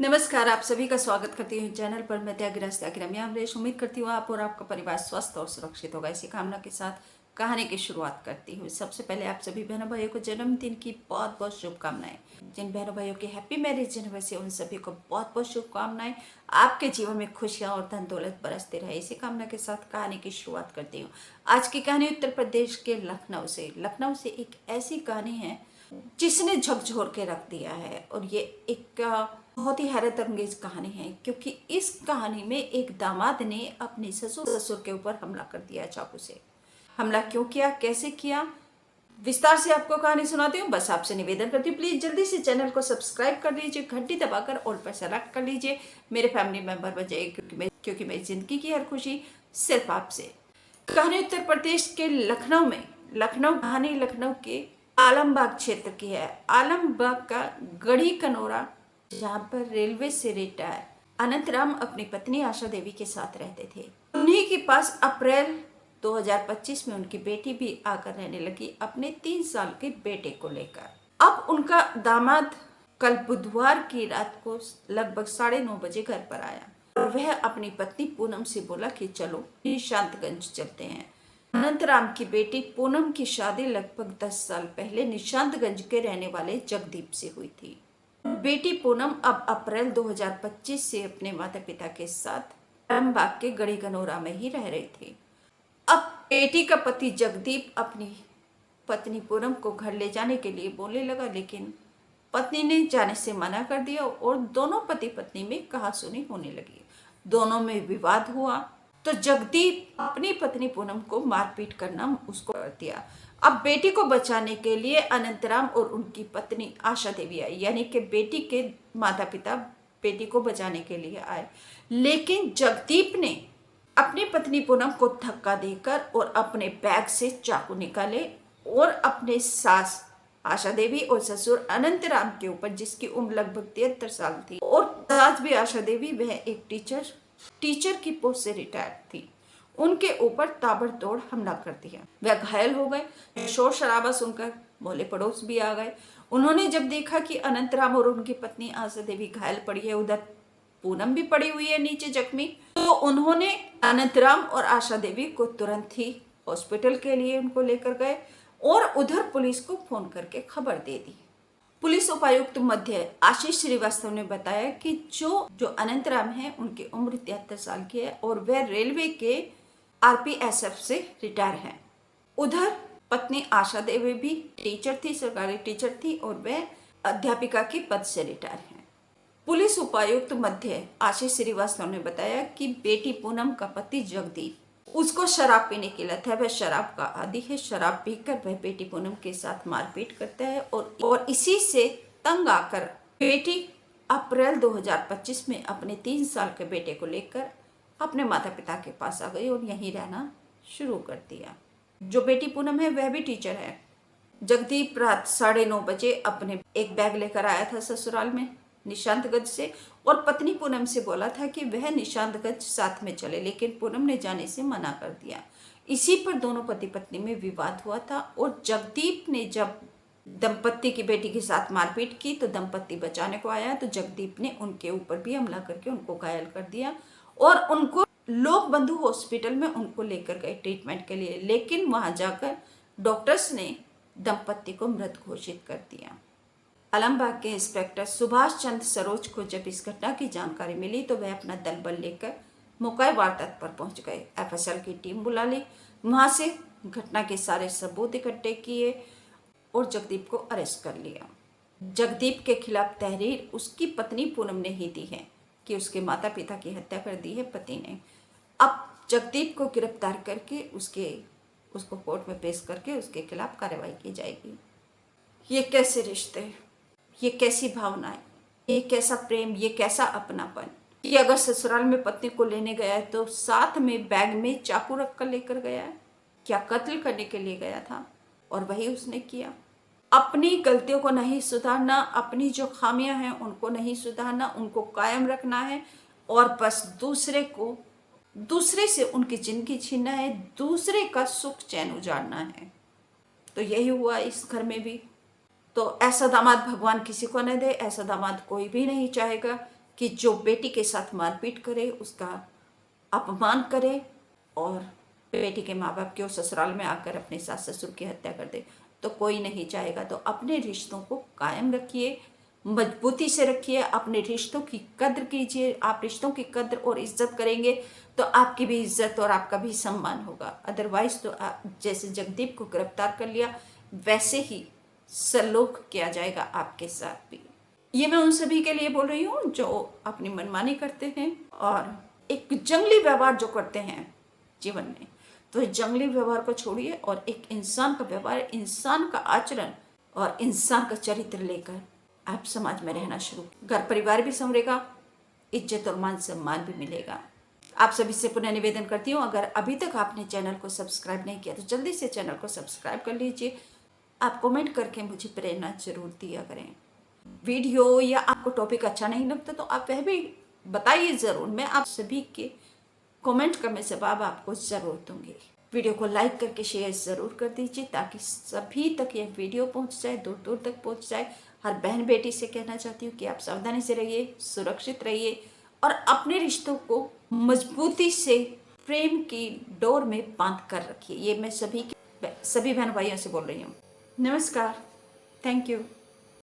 नमस्कार, आप सभी का स्वागत करती हूँ चैनल पर। मैं त्यागिरा मैं अमरीश। उम्मीद करती हूँ आप और आपका परिवार स्वस्थ और सुरक्षित होगा। इसी कामना के साथ कहानी की शुरुआत करती हूँ। सबसे पहले आप सभी बहनों भाइयों को जन्मदिन की बहुत बहुत शुभकामनाएं। जिन बहनों भाइयों की हैप्पी मैरिज एनिवर्सरी, उन सभी को बहुत बहुत शुभकामनाएं। आपके जीवन में खुशियाँ और धन दौलत बरसते रहे, इसी कामना के साथ कहानी की शुरुआत करती हूँ। आज की कहानी उत्तर प्रदेश के लखनऊ से एक ऐसी कहानी है जिसने झकझोर के रख दिया है। और ये एक बहुत ही हैरत अंगेज कहानी है, क्योंकि इस कहानी में एक दामाद ने अपने ससुर के ऊपर हमला कर दिया चाकू से। हमला क्यों किया, कैसे किया, विस्तार से आपको कहानी सुनाती हूँ। बस आपसे निवेदन करती हूँ, प्लीज जल्दी से चैनल को सब्सक्राइब कर लीजिए, घंटी दबाकर ऑल पर सेलेक्ट कर लीजिए, मेरे फैमिली मेंबर बन जाइए, क्योंकि मेरी जिंदगी की हर खुशी सिर्फ आपसे। कहानी उत्तर प्रदेश के लखनऊ में, लखनऊ के आलमबाग क्षेत्र की है। आलमबाग का गढ़ी कनोरा, जहाँ पर रेलवे से रिटायर अनंतराम अपनी पत्नी आशा देवी के साथ रहते थे। उन्हीं के पास अप्रैल 2025 में उनकी बेटी भी आकर रहने लगी, अपने 3 साल के बेटे को लेकर। अब उनका दामाद कल बुधवार की रात को लगभग 9:30 बजे घर पर आया और वह अपनी पत्नी पूनम से बोला कि चलो निशांतगंज चलते हैं। अनंतराम की बेटी पूनम की शादी लगभग 10 साल पहले निशांतगंज के रहने वाले जगदीप से हुई थी। बेटी पूनम अब अप्रैल 2025 से अपने माता पिता के साथ आलमबाग के गढ़ी कनोरा में ही रह रही थी। अब बेटी का पति जगदीप अपनी पत्नी पूनम को घर ले जाने के लिए बोलने लगा, लेकिन पत्नी ने जाने से मना कर दिया और दोनों पति पत्नी में कहासुनी होने लगी। दोनों में विवाद हुआ तो जगदीप अपनी पत्नी पूनम को मारपीट करना उसको कर दिया। अब बेटी को बचाने के लिए अनंतराम और उनकी पत्नी आशा देवी आई, यानी कि बेटी के माता पिता बेटी को बचाने के लिए आए। लेकिन जगदीप ने अपनी पत्नी पूनम को धक्का देकर और अपने बैग से चाकू निकाले और अपने सास आशा देवी और ससुर अनंतराम के ऊपर, जिसकी उम्र लगभग 73 साल थी, और सास भी आशा देवी, वह एक टीचर की पोस्ट से रिटायर्ड थी, उनके ऊपर ताबड़तोड़ हमला कर दिया। वह घायल हो गए। शोर शराबा सुनकर मोहल्ले पड़ोस भी आ गए। उन्होंने जब देखा कि अनंतराम और उनकी पत्नी आशा देवी घायल पड़ी है, उधर पूनम भी पड़ी हुई है नीचे जख्मी, तो उन्होंने अनंतराम और आशा देवी को तुरंत ही हॉस्पिटल के लिए उनको लेकर गए और उधर पुलिस को फोन करके खबर दे दी। पुलिस उपायुक्त मध्य आशीष श्रीवास्तव ने बताया कि जो अनंतराम है, उनकी उम्र 73 साल की है और वह रेलवे के आरपीएसएफ से रिटायर हैं। उधर पत्नी आशा देवी भी टीचर थी, सरकारी टीचर थी और वह अध्यापिका के पद से रिटायर हैं। पुलिस उपायुक्त मध्य आशीष श्रीवास्तव ने बताया कि बेटी पूनम का पति जगदीप, उसको शराब पीने की लत है, वह शराब का आदी है। शराब पीकर वह बेटी पूनम के साथ मारपीट करता है और इसी से तंग आकर बेटी अप्रैल 2025 में अपने 3 साल के बेटे को लेकर अपने माता पिता के पास आ गई और यहीं रहना शुरू कर दिया। जो बेटी पूनम है वह भी टीचर है। जगदीप रात 9:30 बजे अपने एक बैग लेकर आया था ससुराल में निशांतगंज से, और पत्नी पूनम से बोला था कि वह निशांतगंज साथ में चले, लेकिन पूनम ने जाने से मना कर दिया। इसी पर दोनों पति पत्नी में विवाद हुआ था और जगदीप ने जब दंपत्ति की बेटी के साथ मारपीट की तो दंपत्ति बचाने को आया, तो जगदीप ने उनके ऊपर भी हमला करके उनको घायल कर दिया और उनको लोक बंधु हॉस्पिटल में उनको लेकर गए ट्रीटमेंट के लिए, लेकिन वहां जाकर डॉक्टर्स ने दंपत्ति को मृत घोषित कर दिया। आलमबाग के इंस्पेक्टर सुभाष चंद्र सरोज को जब इस घटना की जानकारी मिली तो वह अपना दल बल लेकर मौके वारदात पर पहुंच गए। एफएसएल की टीम बुला ली, वहां से घटना के सारे सबूत इकट्ठे किए और जगदीप को अरेस्ट कर लिया। जगदीप के खिलाफ तहरीर उसकी पत्नी पूनम ने ही दी है कि उसके माता पिता की हत्या कर दी है पति ने। अब जगदीप को गिरफ्तार करके उसको कोर्ट में पेश करके उसके खिलाफ कार्रवाई की जाएगी। ये कैसे रिश्ते, ये कैसी भावनाएं, ये कैसा प्रेम, ये कैसा अपनापन कि अगर ससुराल में पत्नी को लेने गया है तो साथ में बैग में चाकू रख कर लेकर गया है। क्या कत्ल करने के लिए गया था? और वही उसने किया। अपनी गलतियों को नहीं सुधारना, अपनी जो खामियां हैं उनको नहीं सुधारना, उनको कायम रखना है और बस दूसरे से उनकी जिंदगी छीनना है, दूसरे का सुख चैन उजाड़ना है। तो यही हुआ इस घर में भी। तो ऐसा दामाद भगवान किसी को न दे, ऐसा दामाद कोई भी नहीं चाहेगा कि जो बेटी के साथ मारपीट करे, उसका अपमान करे और बेटी के माँ बाप के ससुराल में आकर अपने सास ससुर की हत्या कर दे, तो कोई नहीं चाहेगा। तो अपने रिश्तों को कायम रखिए, मजबूती से रखिए, अपने रिश्तों की कद्र कीजिए। आप रिश्तों की कद्र और इज्जत करेंगे तो आपकी भी इज्जत और आपका भी सम्मान होगा। अदरवाइज तो जैसे जगदीप को गिरफ्तार कर लिया, वैसे ही सलूक किया जाएगा आपके साथ भी। ये मैं उन सभी के लिए बोल रही हूँ जो अपनी मनमानी करते हैं और एक जंगली व्यवहार जो करते हैं जीवन में। तो इस जंगली व्यवहार को छोड़िए और एक इंसान का व्यवहार, इंसान का आचरण और इंसान का चरित्र लेकर आप समाज में रहना शुरू, घर परिवार भी संवरेगा, इज्जत और मान सम्मान भी मिलेगा। आप सभी से पुनः निवेदन करती हूँ, अगर अभी तक आपने चैनल को सब्सक्राइब नहीं किया तो जल्दी से चैनल को सब्सक्राइब कर लीजिए। आप कमेंट करके मुझे प्रेरणा जरूर दिया करें। वीडियो या आपको टॉपिक अच्छा नहीं लगता तो आप वह भी बताइए ज़रूर, मैं आप सभी के कमेंट का मैं जवाब आपको ज़रूर दूंगी। वीडियो को लाइक करके शेयर ज़रूर कर दीजिए ताकि सभी तक यह वीडियो पहुंच जाए, दूर दूर तक पहुंच जाए। हर बहन बेटी से कहना चाहती हूँ कि आप सावधानी से रहिए, सुरक्षित रहिए और अपने रिश्तों को मजबूती से प्रेम की डोर में बांध कर रखिए। ये मैं सभी बहन भाइयों से बोल रही हूँ। नमस्कार, थैंक यू।